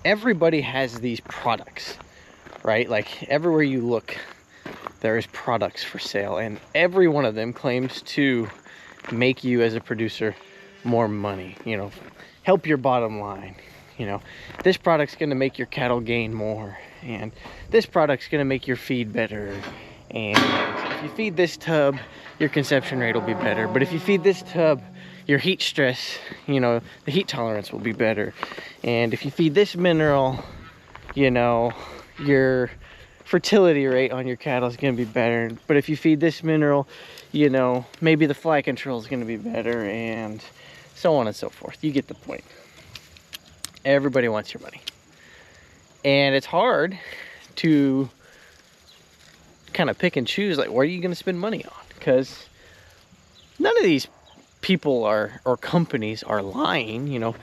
everybody has these products, right? Like everywhere you look, there is products for sale, and every one of them claims to make you as a producer more money, you know, help your bottom line. You know, this product's going to make your cattle gain more, and this product's going to make your feed better, and if you feed this tub, your conception rate will be better, but if you feed this tub, your heat stress, you know, the heat tolerance will be better, and if you feed this mineral, you know, your fertility rate on your cattle is going to be better, but if you feed this mineral, you know, maybe the fly control is going to be better, and so on and so forth. You get the point. Everybody wants your money, and it's hard to kind of pick and choose, like, what are you going to spend money on? Because none of these people or companies are lying, you know.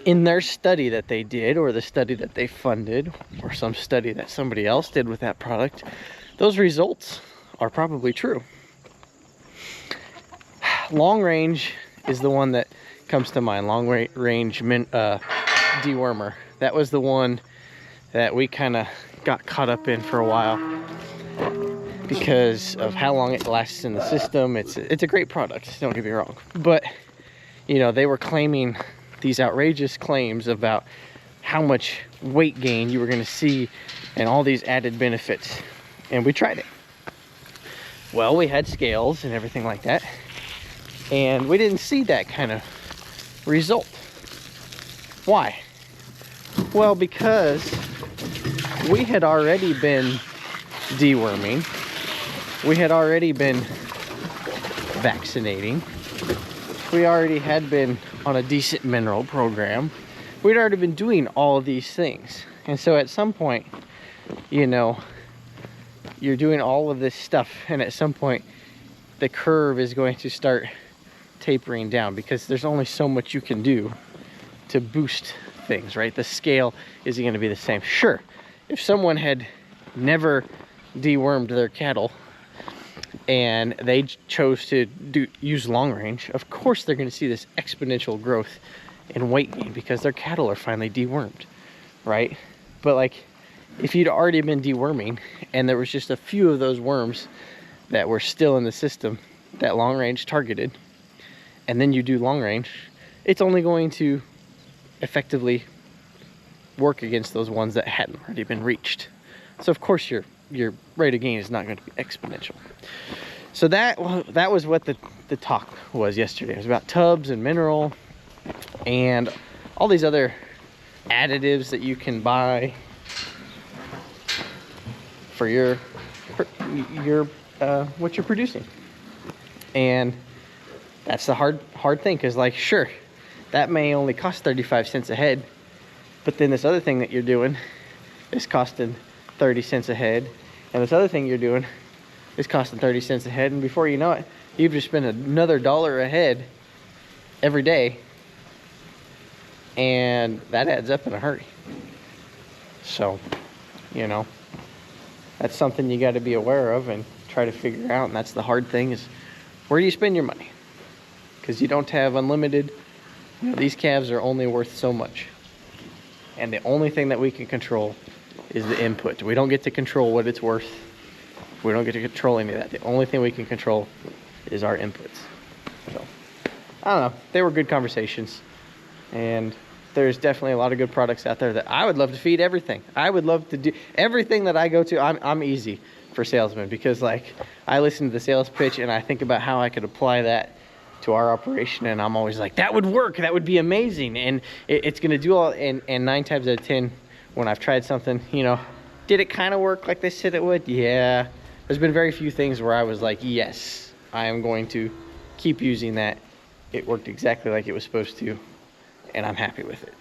In their study that they did, or the study that they funded, or some study that somebody else did with that product, those results are probably true. Long range is the one that comes to mind. Long range dewormer. That was the one that we kind of got caught up in for a while because of how long it lasts in the system. It's a great product, don't get me wrong, but you know, they were claiming these outrageous claims about how much weight gain you were going to see and all these added benefits, and we tried it. Well, we had scales and everything like that, and we didn't see that kind of result. Why? Well, because we had already been deworming, we had already been vaccinating, we already had been on a decent mineral program, we'd already been doing all of these things. And so at some point, you know, you're doing all of this stuff, and at some point the curve is going to start tapering down, because there's only so much you can do to boost things, right? The scale isn't going to be the same. Sure, if someone had never dewormed their cattle and they chose to use long range, of course they're going to see this exponential growth in weight gain because their cattle are finally dewormed, right? But like, if you'd already been deworming and there was just a few of those worms that were still in the system that long range targeted, and then you do long range, it's only going to effectively work against those ones that hadn't already been reached. So of course your rate of gain is not going to be exponential. So that was what the talk was yesterday. It was about tubs and mineral and all these other additives that you can buy for your what you're producing. And that's the hard thing, because like, sure, that may only cost 35 cents a head, but then this other thing that you're doing is costing 30 cents a head, and this other thing you're doing is costing 30 cents a head, and before you know it, you've just spent another $1 a head every day, and that adds up in a hurry. So, you know, that's something you got to be aware of and try to figure out, and that's the hard thing, is where do you spend your money? Because you don't have unlimited. You know, these calves are only worth so much, and the only thing that we can control is the input. We don't get to control what it's worth. We don't get to control any of that. The only thing we can control is our inputs. So, I don't know. They were good conversations, and there's definitely a lot of good products out there that I would love to feed everything. I would love to do everything that I go to. I'm easy for salesmen, because like, I listen to the sales pitch and I think about how I could apply that to our operation, and I'm always like, that would work, that would be amazing, and it's gonna do all. And 9 times out of 10, when I've tried something, you know, did it kind of work like they said it would? Yeah. There's been very few things where I was like, yes, I am going to keep using that. It worked exactly like it was supposed to, and I'm happy with it.